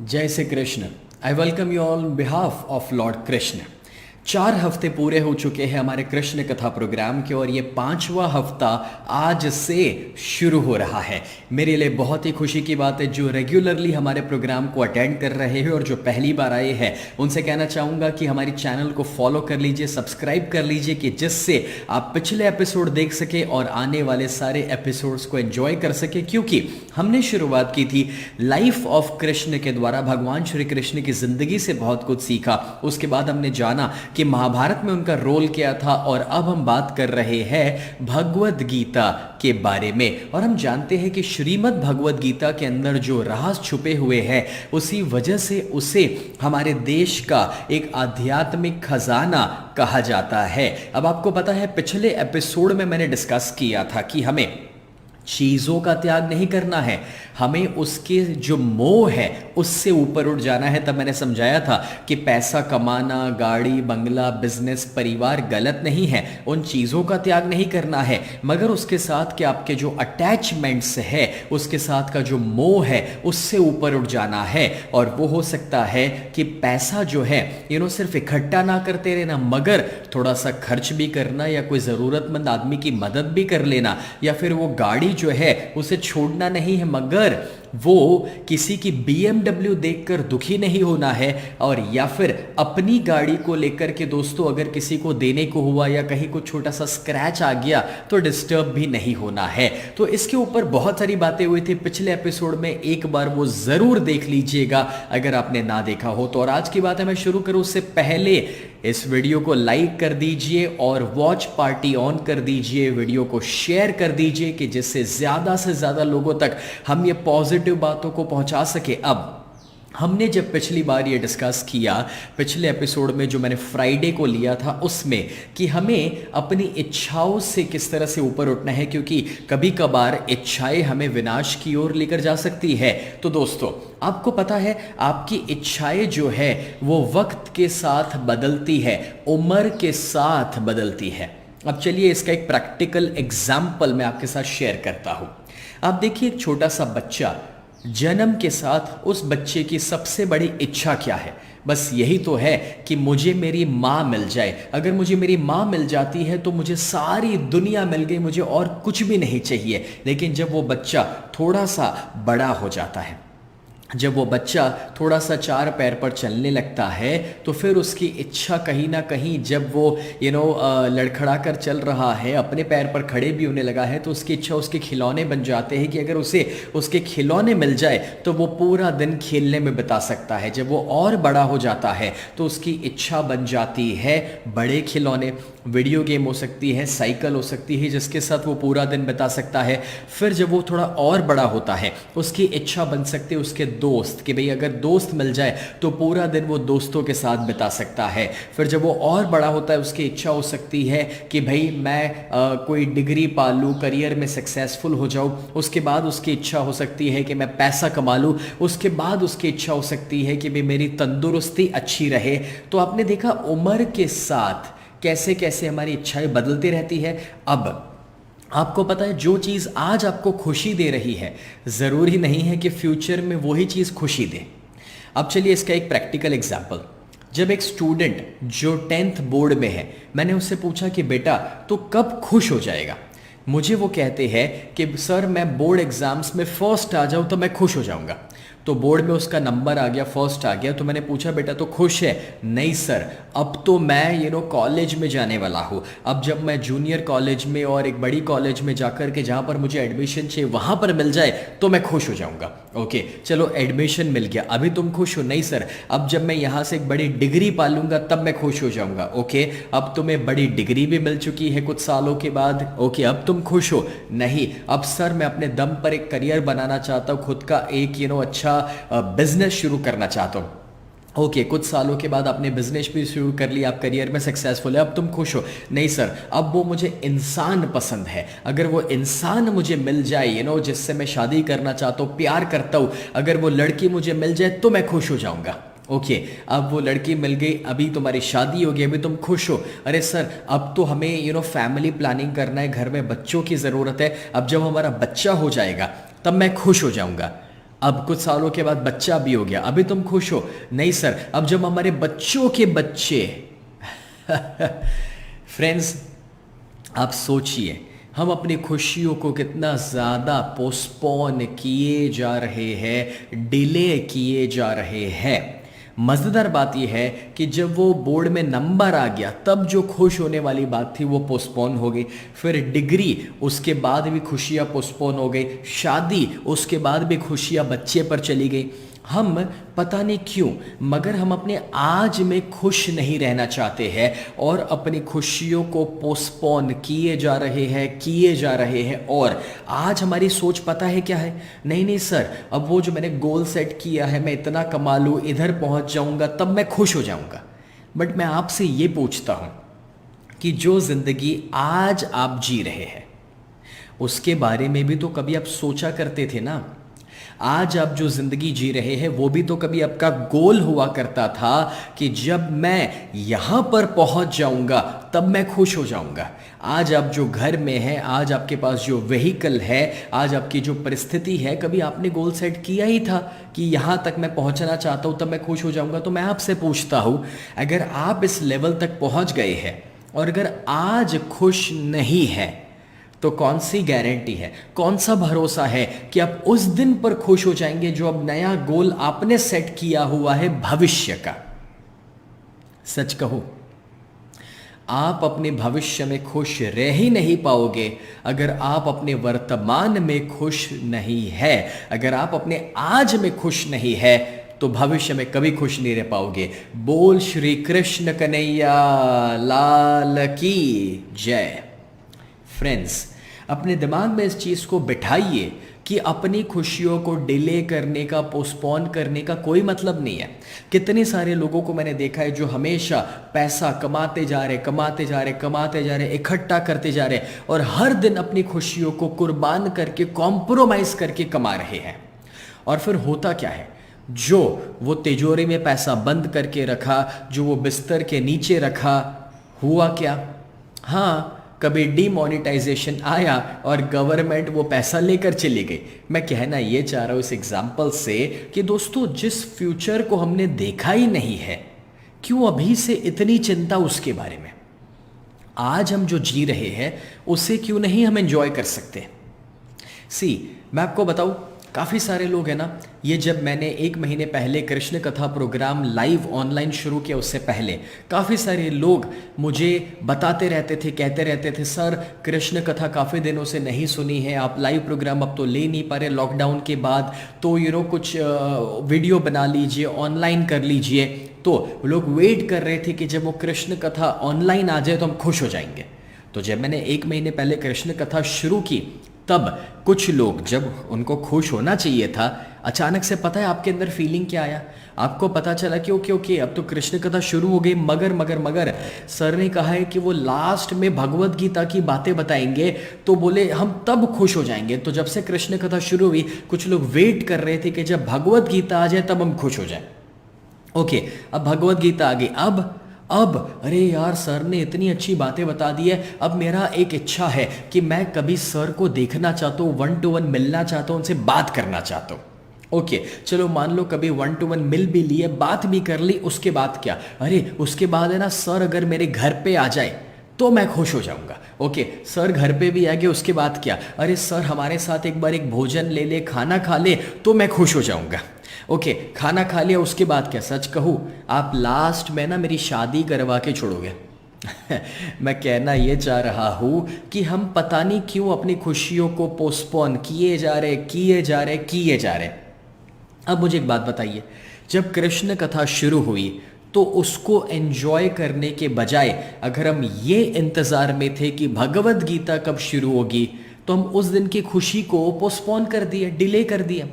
जय Shri Krishna. I welcome you all on behalf of Lord Krishna. 4 हफ्ते पूरे हो चुके हैं हमारे कृष्ण कथा प्रोग्राम के और ये 5वां हफ्ता आज से शुरू हो रहा है। मेरे लिए बहुत ही खुशी की बात है जो रेगुलरली हमारे प्रोग्राम को अटेंड कर रहे हैं और जो पहली बार आए हैं उनसे कहना चाहूँगा कि हमारी चैनल को फॉलो कर लीजिए, सब्सक्राइब कर लीजिए कि जिससे आप पिछले एपिसोड देख सके और आने वाले सारे एपिसोड्स को एंजॉय कर सके, क्योंकि हमने शुरुआत की थी लाइफ ऑफ कृष्ण के द्वारा। भगवान श्री कृष्ण की जिंदगी से बहुत कुछ सीखा, उसके बाद हमने जाना कि महाभारत में उनका रोल क्या था और अब हम बात कर रहे हैं भगवद गीता के बारे में। और हम जानते हैं कि श्रीमद् भगवद गीता के अंदर जो राज छुपे हुए हैं उसी वजह से उसे हमारे देश का एक आध्यात्मिक खजाना कहा जाता है। अब आपको पता है पिछले एपिसोड में मैंने डिस्कस किया था कि हमें चीजों का त्याग नहीं करना है, हमें उसके जो मोह है उससे ऊपर उठ जाना है। तब मैंने समझाया था कि पैसा कमाना, गाड़ी बंगला, बिजनेस, परिवार गलत नहीं है, उन चीज़ों का त्याग नहीं करना है, मगर उसके साथ के आपके जो अटैचमेंट्स है, उसके साथ का जो मोह है उससे ऊपर उठ जाना है। और वो हो सकता है कि पैसा जो है सिर्फ इकट्ठा ना करते रहना, मगर थोड़ा सा खर्च भी करना या कोई ज़रूरतमंद आदमी की मदद भी कर लेना, या फिर वो गाड़ी जो है उसे छोड़ना नहीं है, मगर वो किसी की BMW देखकर दुखी नहीं होना है। और या फिर अपनी गाड़ी को लेकर के दोस्तों अगर किसी को देने को हुआ या कहीं कुछ छोटा सा स्क्रैच आ गया तो डिस्टर्ब भी नहीं होना है। तो इसके ऊपर बहुत सारी बातें हुई थी पिछले एपिसोड में, एक बार वो जरूर देख लीजिएगा अगर आपने ना देखा हो तो। और आज की बात है मैं शुरू करूं उससे पहले इस वीडियो को लाइक कर दीजिए और वॉच पार्टी ऑन कर दीजिए, वीडियो को शेयर कर दीजिए कि जिससे ज्यादा से ज्यादा लोगों तक हम ये पॉजिटिव बातों को पहुंचा सके। अब हमने जब पिछली बार ये डिस्कस किया पिछले एपिसोड में जो मैंने फ्राइडे को लिया था उसमें, कि हमें अपनी इच्छाओं से किस तरह से ऊपर उठना है, क्योंकि कभी कभार इच्छाएं हमें विनाश की ओर लेकर जा सकती है। तो दोस्तों आपको पता है आपकी इच्छाएं जो है वो वक्त के साथ बदलती है, उम्र के साथ बदलती है। अब चलिए इसका एक प्रैक्टिकल एग्जाम्पल मैं आपके साथ शेयर करता हूं। आप देखिए एक छोटा सा बच्चा, जन्म के साथ उस बच्चे की सबसे बड़ी इच्छा क्या है? बस यही तो है कि मुझे मेरी माँ मिल जाए। अगर मुझे मेरी माँ मिल जाती है तो मुझे सारी दुनिया मिल गई, मुझे और कुछ भी नहीं चाहिए। लेकिन जब वो बच्चा थोड़ा सा बड़ा हो जाता है, जब वो बच्चा थोड़ा सा 4 पैर पर चलने लगता है, तो फिर उसकी इच्छा कहीं ना कहीं, जब वो लड़खड़ा कर चल रहा है, अपने पैर पर खड़े भी होने लगा है, तो उसकी इच्छा उसके खिलौने बन जाते हैं कि अगर उसे उसके खिलौने मिल जाए तो वो पूरा दिन खेलने में बिता सकता है। जब वो और बड़ा हो जाता है तो उसकी इच्छा बन जाती है बड़े खिलौने, वीडियो गेम हो सकती है, साइकिल हो सकती है जिसके साथ वो पूरा दिन बिता सकता है। फिर जब वो थोड़ा और बड़ा होता है उसकी इच्छा बन सकती है उसके दोस्त, कि भाई अगर दोस्त मिल जाए तो पूरा दिन वो दोस्तों के साथ बिता सकता है। फिर जब वो और बड़ा होता है उसकी इच्छा हो सकती है कि भाई मैं कोई डिग्री पा लूँ, करियर में सक्सेसफुल हो जाऊँ। उसके बाद उसकी इच्छा हो सकती है कि मैं पैसा कमा लूँ। उसके बाद उसकी इच्छा हो सकती है कि भाई मेरी तंदुरुस्ती अच्छी रहे। तो आपने देखा उम्र के साथ कैसे कैसे हमारी इच्छाएं बदलती रहती है। अब आपको पता है जो चीज़ आज आपको खुशी दे रही है ज़रूरी नहीं है कि फ्यूचर में वही चीज़ खुशी दे। अब चलिए इसका एक प्रैक्टिकल एग्जाम्पल। जब एक स्टूडेंट जो 10th बोर्ड में है, मैंने उससे पूछा कि बेटा तो कब खुश हो जाएगा? मुझे वो कहते हैं कि सर मैं बोर्ड एग्जाम्स में फर्स्ट आ जाऊँ तो मैं खुश हो जाऊँगा। तो बोर्ड में उसका नंबर आ गया, फर्स्ट आ गया, तो मैंने पूछा बेटा तो खुश है? नहीं सर, अब तो मैं कॉलेज में जाने वाला हूँ। अब जब मैं जूनियर कॉलेज में और एक बड़ी कॉलेज में जाकर के जहाँ पर मुझे एडमिशन चाहिए वहाँ पर मिल जाए तो मैं खुश हो जाऊँगा। ओके चलो एडमिशन मिल गया, अभी तुम खुश हो? नहीं सर, अब जब मैं यहाँ से एक बड़ी डिग्री पा लूँगा तब मैं खुश हो जाऊँगा। ओके अब तुम्हें बड़ी डिग्री भी मिल चुकी है कुछ सालों के बाद, ओके अब तुम खुश हो? नहीं, अब सर मैं अपने दम पर एक करियर बनाना चाहता हूँ, खुद का एक अच्छा बिजनेस शुरू करना चाहता हूं। ओके कुछ सालों के बाद आपने बिजनेस भी शुरू कर लिया, आप करियर में सक्सेसफुल है, अब तुम खुश हो? नहीं सर, अब वो मुझे इंसान पसंद है, अगर वो इंसान मुझे मिल जाए जिससे मैं शादी करना चाहता हूँ, प्यार करता हूँ, अगर वो लड़की मुझे मिल जाए तो मैं खुश हो जाऊंगा। ओके अब वो लड़की मिल गई, अभी तुम्हारी शादी हो गई, अभी तुम खुश हो? अरे सर अब तो हमें फैमिली प्लानिंग करना है, घर में बच्चों की ज़रूरत है, अब जब हमारा बच्चा हो जाएगा तब मैं खुश हो जाऊंगा। अब कुछ सालों के बाद बच्चा भी हो गया, अभी तुम खुश हो? नहीं सर, अब जब हमारे बच्चों के बच्चे फ्रेंड्स, आप सोचिए हम अपनी खुशियों को कितना ज़्यादा पोस्टपोन किए जा रहे हैं, डिले किए जा रहे हैं। मज़ेदार बात यह है कि जब वो बोर्ड में नंबर आ गया तब जो खुश होने वाली बात थी वो पोस्टपोन हो गई, फिर डिग्री, उसके बाद भी खुशियाँ पोस्टपोन हो गई, शादी, उसके बाद भी खुशियाँ बच्चे पर चली गई। हम पता नहीं क्यों मगर हम अपने आज में खुश नहीं रहना चाहते हैं और अपनी खुशियों को पोस्टपोन किए जा रहे हैं। और आज हमारी सोच पता है क्या है? नहीं नहीं सर, अब वो जो मैंने गोल सेट किया है, मैं इतना कमा लूँ, इधर पहुँच जाऊँगा, तब मैं खुश हो जाऊँगा। बट मैं आपसे ये पूछता हूँ कि जो ज़िंदगी आज आप जी रहे हैं उसके बारे में भी तो कभी आप सोचा करते थे ना। आज आप जो ज़िंदगी जी रहे हैं वो भी तो कभी आपका गोल हुआ करता था कि जब मैं यहाँ पर पहुँच जाऊँगा तब मैं खुश हो जाऊँगा। आज आप जो घर में हैं, आज आपके पास जो व्हीकल है, आज आपकी जो परिस्थिति है, कभी आपने गोल सेट किया ही था कि यहाँ तक मैं पहुँचना चाहता हूँ तब मैं खुश हो जाऊँगा? तो मैं आपसे पूछता हूँ, अगर आप इस लेवल तक पहुँच गए हैं और अगर आज खुश नहीं है तो कौन सी गारंटी है, कौन सा भरोसा है कि आप उस दिन पर खुश हो जाएंगे जो अब नया गोल आपने सेट किया हुआ है भविष्य का? सच कहो, आप अपने भविष्य में खुश रह ही नहीं पाओगे अगर आप अपने वर्तमान में खुश नहीं है। अगर आप अपने आज में खुश नहीं है तो भविष्य में कभी खुश नहीं रह पाओगे। बोल श्री कृष्ण कन्हैया लाल की जय। फ्रेंड्स, अपने दिमाग में इस चीज़ को बिठाइए कि अपनी खुशियों को डिले करने का, पोस्टपोन करने का कोई मतलब नहीं है। कितने सारे लोगों को मैंने देखा है जो हमेशा पैसा कमाते जा रहे, इकट्ठा करते जा रहे और हर दिन अपनी खुशियों को कुर्बान करके, कॉम्प्रोमाइज़ करके कमा रहे हैं। और फिर होता क्या है, जो वो तिजोरी में पैसा बंद करके रखा, जो वो बिस्तर के नीचे रखा, हुआ क्या? हाँ, कभी डीमोनेटाइजेशन आया और गवर्नमेंट वो पैसा लेकर चली गई। मैं कहना ये चाह रहा हूँ इस एग्जाम्पल से कि दोस्तों, जिस फ्यूचर को हमने देखा ही नहीं है, क्यों अभी से इतनी चिंता उसके बारे में? आज हम जो जी रहे हैं उसे क्यों नहीं हम एंजॉय कर सकते? मैं आपको बताऊँ, काफ़ी सारे लोग हैं ना, ये जब मैंने 1 महीने पहले कृष्ण कथा प्रोग्राम लाइव ऑनलाइन शुरू किया उससे पहले काफ़ी सारे लोग मुझे बताते रहते थे, कहते रहते थे, सर कृष्ण कथा काफ़ी दिनों से नहीं सुनी है, आप लाइव प्रोग्राम अब तो ले नहीं पा रहे लॉकडाउन के बाद, तो कुछ वीडियो बना लीजिए, ऑनलाइन कर लीजिए। तो लोग वेट कर रहे थे कि जब वो कृष्ण कथा ऑनलाइन आ जाए तो हम खुश हो जाएंगे। तो जब मैंने 1 महीने पहले कृष्ण कथा शुरू की तब कुछ लोग, जब उनको खुश होना चाहिए था, अचानक से पता है आपके अंदर फीलिंग क्या आया? आपको पता चला कि ओके अब तो कृष्ण कथा शुरू हो गई, मगर सर ने कहा है कि वो लास्ट में भगवत गीता की बातें बताएंगे, तो बोले हम तब खुश हो जाएंगे। तो जब से कृष्ण कथा शुरू हुई कुछ लोग वेट कर रहे थे कि जब भगवत गीता आ जाए तब हम खुश हो जाए। ओके, अब भगवत गीता आ गई, अब अरे यार, सर ने इतनी अच्छी बातें बता दी है, अब मेरा एक इच्छा है कि मैं कभी सर को देखना चाहता हूँ, 1 to 1 मिलना चाहता हूँ, उनसे बात करना चाहता हूँ। ओके, चलो मान लो कभी 1 to 1 मिल भी लिए, बात भी कर ली, उसके बाद क्या? अरे उसके बाद है ना, सर अगर मेरे घर पे आ जाए तो मैं खुश हो जाऊंगा। ओके, सर घर पे भी आ गए, उसके बाद क्या? अरे सर हमारे साथ एक बार एक भोजन ले ले, खाना खा ले, तो मैं खुश हो जाऊंगा। ओके, खाना खा लिया, उसके बाद क्या? सच कहूँ, आप लास्ट में ना मेरी शादी करवा के छोड़ोगे। मैं कहना ये चाह रहा हूँ कि हम पता नहीं क्यों अपनी खुशियों को पोस्टपोन किए जा रहे। अब मुझे एक बात बताइए, जब कृष्ण कथा शुरू हुई तो उसको एंजॉय करने के बजाय अगर हम ये इंतज़ार में थे कि भगवत गीता कब शुरू होगी, तो हम उस दिन की खुशी को पोस्टपोन कर दिए, डिले कर दिए।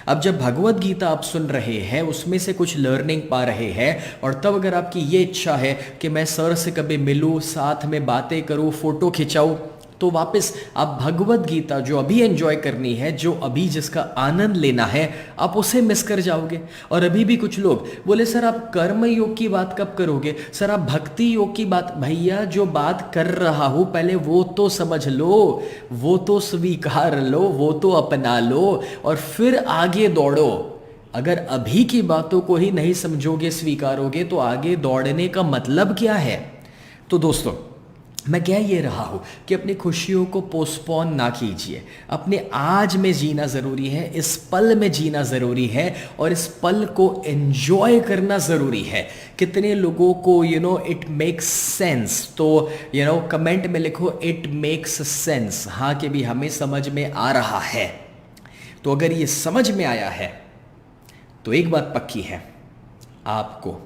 अब जब भगवत गीता आप सुन रहे हैं, उसमें से कुछ लर्निंग पा रहे हैं, और तब अगर आपकी ये इच्छा है कि मैं सर से कभी मिलूँ, साथ में बातें करूँ, फ़ोटो खिंचाऊँ, तो वापस आप भगवत गीता जो अभी एंजॉय करनी है, जो अभी जिसका आनंद लेना है, आप उसे मिस कर जाओगे। और अभी भी कुछ लोग बोले सर आप कर्म योग की बात कब करोगे, सर आप भक्ति योग की बात। भैया जो बात कर रहा हूं पहले वो तो समझ लो, वो तो स्वीकार लो, वो तो अपना लो और फिर आगे दौड़ो। अगर अभी की बातों को ही नहीं समझोगे, स्वीकारोगे, तो आगे दौड़ने का मतलब क्या है। तो दोस्तों मैं कह ये रहा हूँ कि अपनी खुशियों को पोस्टपोन ना कीजिए। अपने आज में जीना ज़रूरी है, इस पल में जीना ज़रूरी है और इस पल को एंजॉय करना ज़रूरी है। कितने लोगों को इट मेक्स सेंस, तो कमेंट में लिखो इट मेक्स सेंस, हाँ कि भी हमें समझ में आ रहा है। तो अगर ये समझ में आया है तो एक बात पक्की है, आपको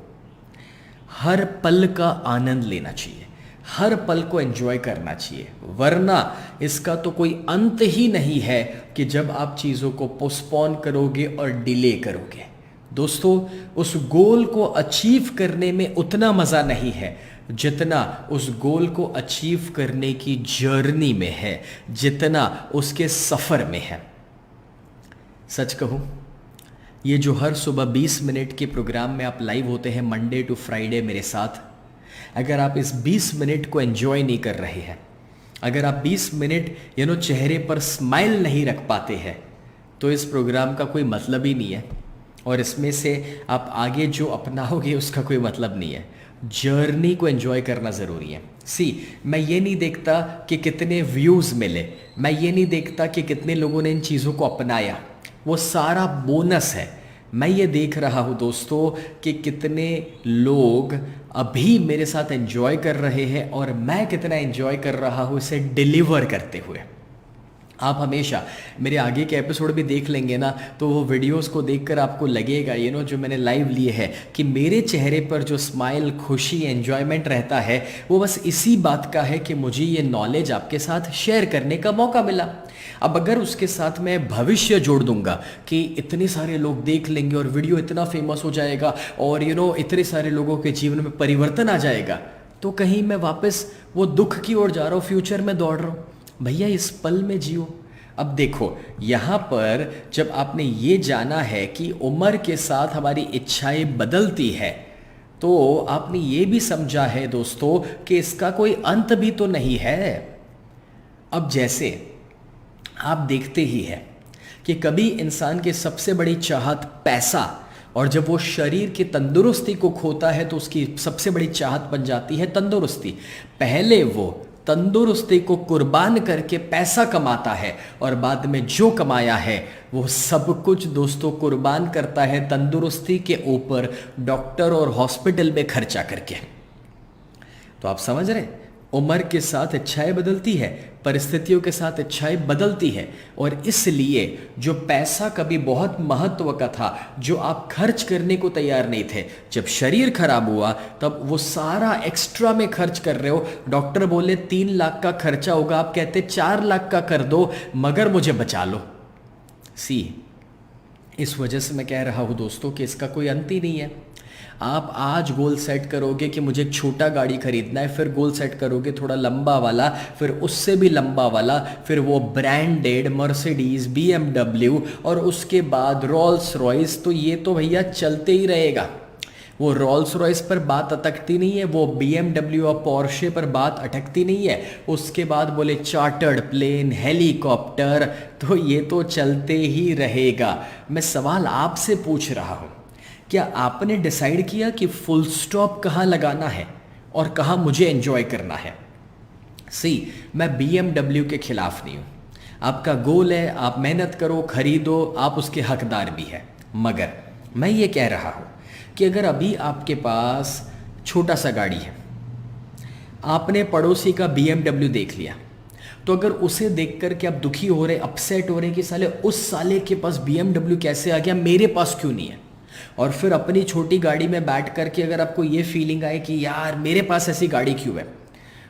हर पल का आनंद लेना चाहिए, हर पल को एंजॉय करना चाहिए, वरना इसका तो कोई अंत ही नहीं है कि जब आप चीज़ों को पोस्टपोन करोगे और डिले करोगे। दोस्तों उस गोल को अचीव करने में उतना मज़ा नहीं है जितना उस गोल को अचीव करने की जर्नी में है, जितना उसके सफ़र में है। सच कहूँ, ये जो हर सुबह 20 मिनट के प्रोग्राम में आप लाइव होते हैं मंडे टू फ्राइडे मेरे साथ, अगर आप इस 20 मिनट को एंजॉय नहीं कर रहे हैं, अगर आप 20 मिनट चेहरे पर स्माइल नहीं रख पाते हैं, तो इस प्रोग्राम का कोई मतलब ही नहीं है और इसमें से आप आगे जो अपनाओगे उसका कोई मतलब नहीं है। जर्नी को एंजॉय करना ज़रूरी है। मैं ये नहीं देखता कि कितने व्यूज़ मिले, मैं ये नहीं देखता कि कितने लोगों ने इन चीज़ों को अपनाया, वो सारा बोनस है। मैं ये देख रहा हूँ दोस्तों कि कितने लोग अभी मेरे साथ एंजॉय कर रहे हैं और मैं कितना एंजॉय कर रहा हूँ इसे डिलीवर करते हुए। आप हमेशा मेरे आगे के एपिसोड भी देख लेंगे ना, तो वो वीडियोस को देखकर आपको लगेगा जो मैंने लाइव लिए है, कि मेरे चेहरे पर जो स्माइल, खुशी, एंजॉयमेंट रहता है वो बस इसी बात का है कि मुझे ये नॉलेज आपके साथ शेयर करने का मौका मिला। अब अगर उसके साथ मैं भविष्य जोड़ दूंगा कि इतने सारे लोग देख लेंगे और वीडियो इतना फेमस हो जाएगा और इतने सारे लोगों के जीवन में परिवर्तन आ जाएगा, तो कहीं मैं वापस वो दुख की ओर जा रहा हूँ, फ्यूचर में दौड़ रहा हूँ। भैया इस पल में जियो। अब देखो यहाँ पर जब आपने ये जाना है कि उम्र के साथ हमारी इच्छाएं बदलती है, तो आपने ये भी समझा है दोस्तों कि इसका कोई अंत भी तो नहीं है। अब जैसे आप देखते ही हैं कि कभी इंसान की सबसे बड़ी चाहत पैसा, और जब वो शरीर की तंदुरुस्ती को खोता है तो उसकी सबसे बड़ी चाहत बन जाती है तंदुरुस्ती। पहले वो तंदुरुस्ती को कुर्बान करके पैसा कमाता है और बाद में जो कमाया है वो सब कुछ दोस्तों कुर्बान करता है तंदुरुस्ती के ऊपर, डॉक्टर और हॉस्पिटल में खर्चा करके। तो आप समझ रहे, उम्र के साथ इच्छाएं बदलती है, परिस्थितियों के साथ इच्छाएं बदलती है, और इसलिए जो पैसा कभी बहुत महत्व का था, जो आप खर्च करने को तैयार नहीं थे, जब शरीर खराब हुआ तब वो सारा एक्स्ट्रा में खर्च कर रहे हो। डॉक्टर बोले 3 लाख का खर्चा होगा, आप कहते 4 लाख का कर दो मगर मुझे बचा लो। इस वजह से मैं कह रहा हूं दोस्तों कि इसका कोई अंत ही नहीं है। आप आज गोल सेट करोगे कि मुझे एक छोटा गाड़ी खरीदना है, फिर गोल सेट करोगे थोड़ा लंबा वाला, फिर उससे भी लंबा वाला, फिर वो ब्रांडेड मर्सिडीज, BMW और उसके बाद रॉल्स रॉयस। तो ये तो भैया चलते ही रहेगा। वो रॉल्स रॉयस पर बात अटकती नहीं है, वो BMW और पोर्शे पर बात अटकती नहीं है। उसके बाद बोले चार्टर्ड प्लेन, हेलीकॉप्टर, तो ये तो चलते ही रहेगा। मैं सवाल आपसे पूछ रहा हूँ, क्या आपने डिसाइड किया कि फुल स्टॉप कहाँ लगाना है और कहाँ मुझे एंजॉय करना है? मैं BMW के खिलाफ नहीं हूँ। आपका गोल है, आप मेहनत करो, खरीदो, आप उसके हकदार भी हैं। मगर मैं ये कह रहा हूँ कि अगर अभी आपके पास छोटा सा गाड़ी है, आपने पड़ोसी का BMW देख लिया, तो अगर उसे देख कर के आप दुखी हो रहे, अपसेट हो रहे कि साले उस साले के पास BMW कैसे आ गया, मेरे पास क्यों नहीं है, और फिर अपनी छोटी गाड़ी में बैठ कर के अगर आपको ये फीलिंग आए कि यार मेरे पास ऐसी गाड़ी क्यों है,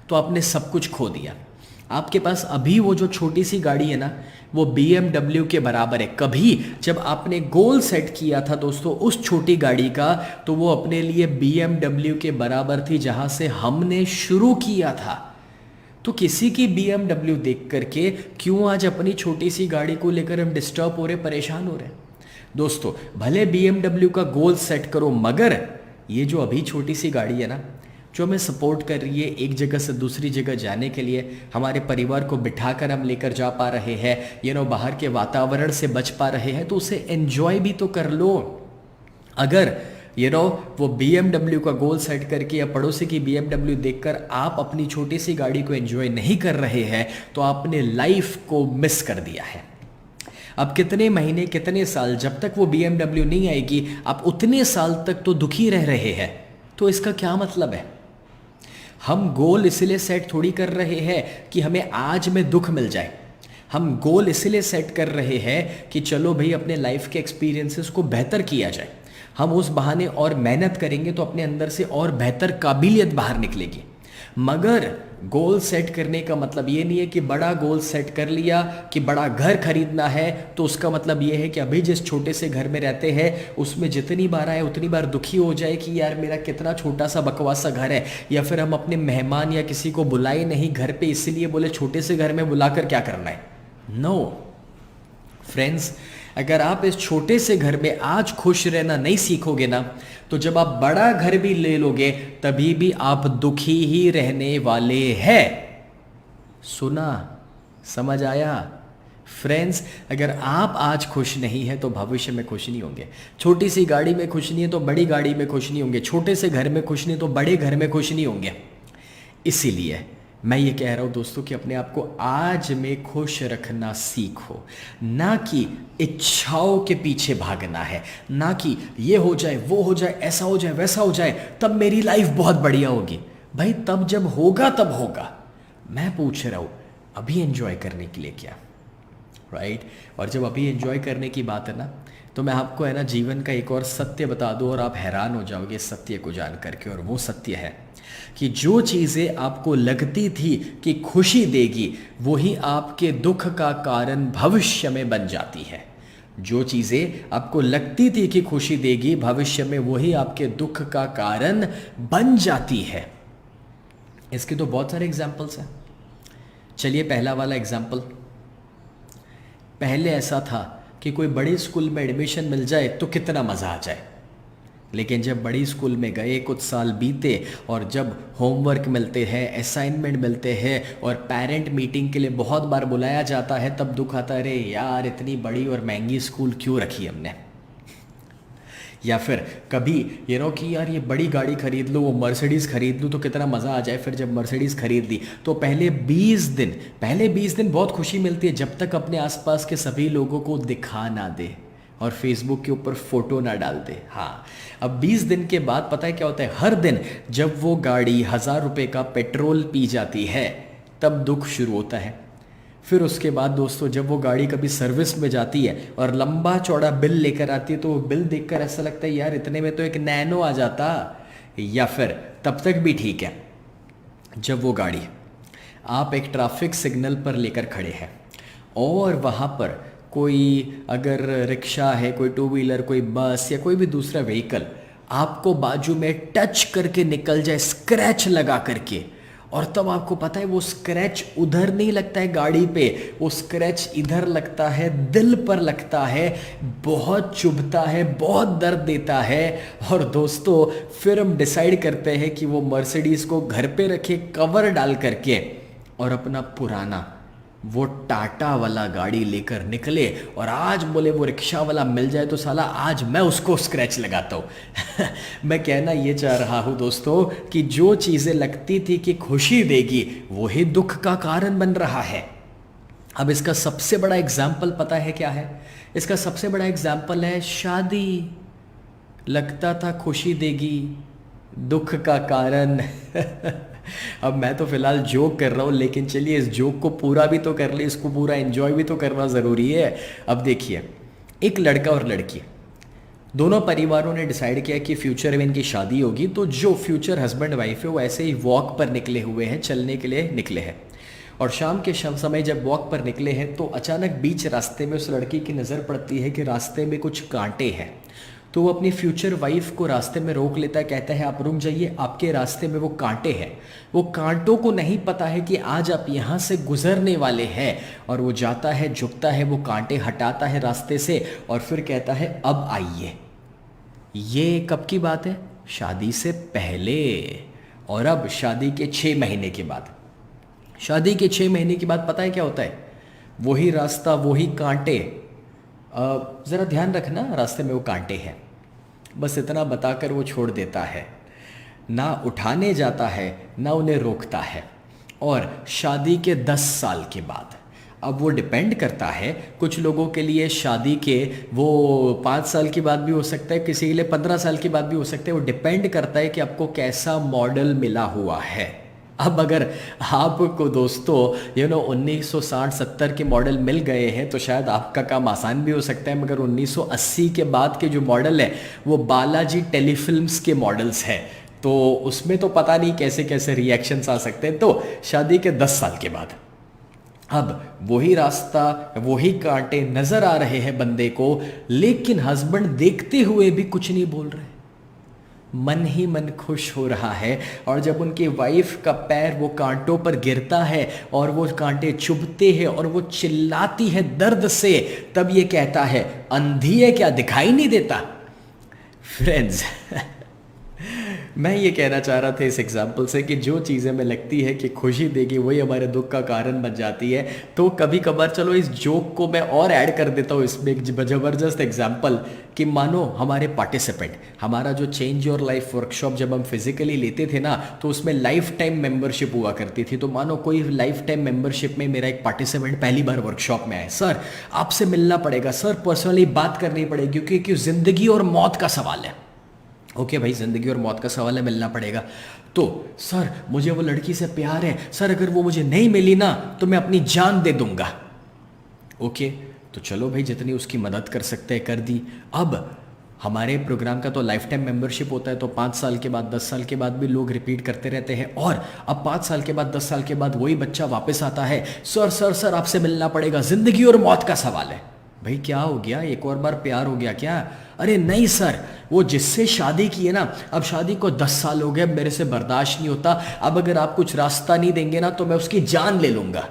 तो आपने सब कुछ खो दिया। आपके पास अभी वो जो छोटी सी गाड़ी है ना, वो BMW के बराबर है। कभी जब आपने गोल सेट किया था दोस्तों उस छोटी गाड़ी का, तो वो अपने लिए BMW के बराबर थी जहां से हमने शुरू किया था। तो किसी की BMW देख करके क्यों आज अपनी छोटी सी गाड़ी को लेकर हम डिस्टर्ब हो रहे, परेशान हो रहे हैं? दोस्तों, भले BMW का गोल सेट करो, मगर ये जो अभी छोटी सी गाड़ी है ना, जो हमें सपोर्ट कर रही है एक जगह से दूसरी जगह जाने के लिए, हमारे परिवार को बिठाकर हम लेकर जा पा रहे हैं, बाहर के वातावरण से बच पा रहे हैं, तो उसे एंजॉय भी तो कर लो। अगर वो BMW का गोल सेट करके या पड़ोसी की BMW देखकर आप अपनी छोटी सी गाड़ी को एंजॉय नहीं कर रहे हैं, तो आपने लाइफ को मिस कर दिया है। अब कितने महीने, कितने साल, जब तक वो BMW नहीं आएगी, आप उतने साल तक तो दुखी रह रहे हैं। तो इसका क्या मतलब है? हम गोल इसलिए सेट थोड़ी कर रहे हैं कि हमें आज में दुख मिल जाए। हम गोल इसलिए सेट कर रहे हैं कि चलो भाई अपने लाइफ के एक्सपीरियंसेस को बेहतर किया जाए। हम उस बहाने और मेहनत करेंगे तो अपने अंदर से और बेहतर काबिलियत बाहर निकलेगी। मगर गोल सेट करने का मतलब ये नहीं है कि बड़ा गोल सेट कर लिया कि बड़ा घर खरीदना है, तो उसका मतलब ये है कि अभी जिस छोटे से घर में रहते हैं उसमें जितनी बार आए उतनी बार दुखी हो जाए कि यार मेरा कितना छोटा सा बकवास सा घर है, या फिर हम अपने मेहमान या किसी को बुलाए नहीं घर पे, इसलिए बोले छोटे से घर में बुलाकर क्या करना है। नो फ्रेंड्स, अगर आप इस छोटे से घर में आज खुश रहना नहीं सीखोगे ना, तो जब आप बड़ा घर भी ले लोगे तभी भी आप दुखी ही रहने वाले हैं। सुना, समझ आया? फ्रेंड्स, अगर आप आज खुश नहीं है तो भविष्य में खुश नहीं होंगे। छोटी सी गाड़ी में खुश नहीं है तो बड़ी गाड़ी में खुश नहीं होंगे। छोटे से घर में खुश नहीं तो बड़े घर में खुश नहीं होंगे। इसीलिए मैं ये कह रहा हूँ दोस्तों कि अपने आप को आज में खुश रखना सीखो, ना कि इच्छाओं के पीछे भागना है, ना कि ये हो जाए, वो हो जाए, ऐसा हो जाए, वैसा हो जाए, तब मेरी लाइफ बहुत बढ़िया होगी। भाई तब जब होगा तब होगा। मैं पूछ रहा हूँ अभी एंजॉय करने के लिए क्या, राइट? और जब अभी एंजॉय करने की बात है ना, तो मैं आपको है ना जीवन का एक और सत्य बता दूँ और आप हैरान हो जाओगे इस सत्य को जान करके। और वो सत्य है कि जो चीज़ें आपको लगती थी कि खुशी देगी, वही आपके दुख का कारण भविष्य में बन जाती है। जो चीज़ें आपको लगती थी कि खुशी देगी, भविष्य में वही आपके दुख का कारण बन जाती है। इसके तो बहुत सारे एग्जाम्पल्स हैं। चलिए पहला वाला एग्जाम्पल। पहले ऐसा था कि कोई बड़े स्कूल में एडमिशन मिल जाए तो कितना मज़ा आ जाए, लेकिन जब बड़ी स्कूल में गए, कुछ साल बीते और जब होमवर्क मिलते हैं, असाइनमेंट मिलते हैं और पेरेंट मीटिंग के लिए बहुत बार बुलाया जाता है, तब दुख आता है, अरे यार इतनी बड़ी और महंगी स्कूल क्यों रखी हमने। या फिर कभी कि यार ये बड़ी गाड़ी खरीद लो, वो मर्सिडीज़ खरीद लूँ तो कितना मज़ा आ जाए। फिर जब मर्सिडीज़ खरीद ली तो पहले 20 दिन बहुत खुशी मिलती है, जब तक अपने आसपास के सभी लोगों को दिखा ना दे और फेसबुक के ऊपर फोटो ना डाल दे। हाँ, अब 20 दिन के बाद पता है क्या होता है? हर दिन जब वो गाड़ी 1000 रुपये का पेट्रोल पी जाती है तब दुख शुरू होता है। फिर उसके बाद दोस्तों जब वो गाड़ी कभी सर्विस में जाती है और लंबा चौड़ा बिल लेकर आती है, तो वो बिल देखकर ऐसा लगता है यार इतने में तो एक नैनो आ जाता। या फिर तब तक भी ठीक है जब वो गाड़ी आप एक ट्रैफिक सिग्नल पर लेकर खड़े हैं और वहाँ पर कोई अगर रिक्शा है, कोई टू व्हीलर, कोई बस या कोई भी दूसरा व्हीकल आपको बाजू में टच करके निकल जाए, स्क्रैच लगा करके, और तब आपको पता है वो स्क्रैच उधर नहीं लगता है गाड़ी पे, वो स्क्रैच इधर लगता है, दिल पर लगता है, बहुत चुभता है, बहुत दर्द देता है। और दोस्तों फिर हम डिसाइड करते हैं कि वो मर्सिडीज़ को घर पे रखे कवर डाल करके और अपना पुराना वो टाटा वाला गाड़ी लेकर निकले और आज बोले वो रिक्शा वाला मिल जाए तो साला आज मैं उसको स्क्रैच लगाता हूँ। मैं कहना ये चाह रहा हूँ दोस्तों कि जो चीज़ें लगती थी कि खुशी देगी वही दुख का कारण बन रहा है। अब इसका सबसे बड़ा एग्जाम्पल पता है क्या है? इसका सबसे बड़ा एग्जाम्पल है शादी। लगता था खुशी देगी, दुख का कारण। अब मैं तो फिलहाल जोक कर रहा हूँ, लेकिन चलिए इस जोक को पूरा भी तो कर ले, इसको पूरा एंजॉय भी तो करना ज़रूरी है। अब देखिए, एक लड़का और लड़की, दोनों परिवारों ने डिसाइड किया कि फ्यूचर में इनकी शादी होगी, तो जो फ्यूचर हस्बैंड वाइफ है वो ऐसे ही वॉक पर निकले हुए हैं, चलने के लिए निकले हैं। और शाम के समय जब वॉक पर निकले हैं तो अचानक बीच रास्ते में उस लड़की की नज़र पड़ती है कि रास्ते में कुछ कांटे हैं। तो वो अपनी फ्यूचर वाइफ को रास्ते में रोक लेता है, कहता है आप रुक जाइए, आपके रास्ते में वो कांटे हैं। वो कांटों को नहीं पता है कि आज आप यहाँ से गुजरने वाले हैं, और वो जाता है, झुकता है, वो कांटे हटाता है रास्ते से और फिर कहता है अब आइए। ये कब की बात है? शादी से पहले। और अब शादी के 6 महीने के बाद, शादी के 6 महीने के बाद पता है क्या होता है? वही रास्ता, वही कांटे। ज़रा ध्यान रखना, रास्ते में वो कांटे हैं। बस इतना बताकर वो छोड़ देता है, ना उठाने जाता है ना उन्हें रोकता है। और शादी के 10 साल के बाद, अब वो डिपेंड करता है, कुछ लोगों के लिए शादी के वो 5 साल के बाद भी हो सकता है, किसी के लिए 15 साल के बाद भी हो सकता है। वो डिपेंड करता है कि आपको कैसा मॉडल मिला हुआ है। अब अगर आपको दोस्तों 1960-70 के मॉडल मिल गए हैं तो शायद आपका काम आसान भी हो सकता है, मगर 1980 के बाद के जो मॉडल है वो बालाजी टेलीफिल्म्स के मॉडल्स हैं, तो उसमें तो पता नहीं कैसे कैसे रिएक्शंस आ सकते हैं। तो शादी के 10 साल के बाद अब वही रास्ता, वही कांटे नजर आ रहे हैं बंदे को, लेकिन हस्बैंड देखते हुए भी कुछ नहीं बोल रहे, मन ही मन खुश हो रहा है। और जब उनकी वाइफ का पैर वो कांटों पर गिरता है और वो कांटे चुभते हैं और वो चिल्लाती है दर्द से, तब ये कहता है अंधी है क्या, दिखाई नहीं देता? फ्रेंड्स मैं ये कहना चाह रहा था इस एग्जाम्पल से कि जो चीज़ें हमें लगती है कि खुशी देगी वही हमारे दुख का कारण बन जाती है। तो कभी कभार चलो इस जोक को मैं और ऐड कर देता हूँ इसमें एक ज़बरदस्त एग्जाम्पल, कि मानो हमारे पार्टिसिपेंट, हमारा जो चेंज योर लाइफ वर्कशॉप जब हम फिजिकली लेते थे ना, तो उसमें लाइफ टाइम मेंबरशिप हुआ करती थी। तो मानो कोई लाइफ टाइम मेंबरशिप में मेरा एक पार्टिसिपेंट पहली बार वर्कशॉप में आए, सर आपसे मिलना पड़ेगा, सर पर्सनली बात करनी पड़ेगी क्योंकि ज़िंदगी और मौत का सवाल है। ओके भाई, ज़िंदगी और मौत का सवाल है, मिलना पड़ेगा। तो सर मुझे वो लड़की से प्यार है, सर अगर वो मुझे नहीं मिली ना तो मैं अपनी जान दे दूंगा। ओके, तो चलो भाई जितनी उसकी मदद कर सकते हैं कर दी। अब हमारे प्रोग्राम का तो लाइफ टाइम मेंबरशिप होता है, तो 5 साल के बाद 10 साल के बाद भी लोग रिपीट करते रहते हैं। और अब 5 साल के बाद 10 साल के बाद वही बच्चा वापस आता है, सर सर सर आपसे मिलना पड़ेगा, ज़िंदगी और मौत का सवाल है। भाई क्या हो गया, एक और बार प्यार हो गया क्या? अरे नहीं सर, वो जिससे शादी की है ना, अब शादी को 10 साल हो गए, मेरे से बर्दाश्त नहीं होता, अब अगर आप कुछ रास्ता नहीं देंगे ना तो मैं उसकी जान ले लूंगा।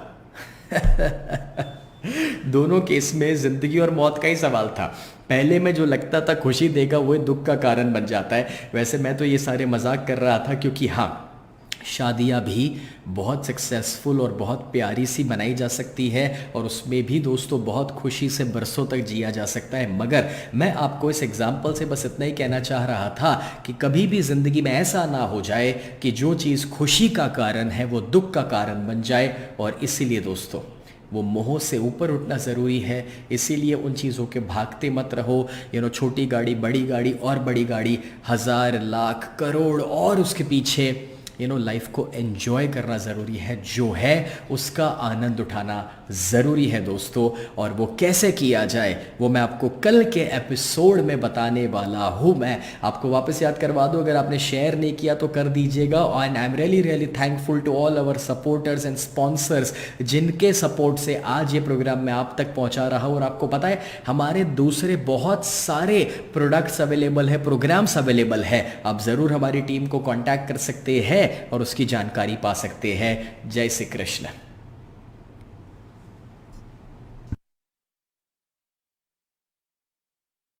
दोनों केस में जिंदगी और मौत का ही सवाल था। पहले में जो लगता था खुशी देगा वो दुख का कारण बन जाता है। वैसे मैं तो ये सारे मजाक कर रहा था, क्योंकि हाँ, शादियाँ भी बहुत सक्सेसफुल और बहुत प्यारी सी बनाई जा सकती है, और उसमें भी दोस्तों बहुत खुशी से बरसों तक जिया जा सकता है। मगर मैं आपको इस एग्जाम्पल से बस इतना ही कहना चाह रहा था कि कभी भी ज़िंदगी में ऐसा ना हो जाए कि जो चीज़ खुशी का कारण है वो दुख का कारण बन जाए। और इसीलिए दोस्तों वो मोह से ऊपर उठना ज़रूरी है। इसीलिए उन चीज़ों के भागते मत रहो। छोटी गाड़ी, बड़ी गाड़ी और बड़ी गाड़ी, 1000 लाख करोड़ और उसके पीछे लाइफ को एंजॉय करना ज़रूरी है। जो है उसका आनंद उठाना ज़रूरी है दोस्तों। और वो कैसे किया जाए वो मैं आपको कल के एपिसोड में बताने वाला हूँ। मैं आपको वापस याद करवा दूँ, अगर आपने शेयर नहीं किया तो कर दीजिएगा। And I am really thankful to all our supporters and sponsors, जिनके सपोर्ट से आज ये प्रोग्राम मैं आप तक पहुँचा रहा हूँ। और आपको पता है हमारे दूसरे बहुत सारे प्रोडक्ट्स अवेलेबल है, प्रोग्राम्स अवेलेबल है। आप ज़रूर हमारी टीम को कॉन्टैक्ट कर सकते हैं और उसकी जानकारी पा सकते हैं। जय श्री कृष्ण।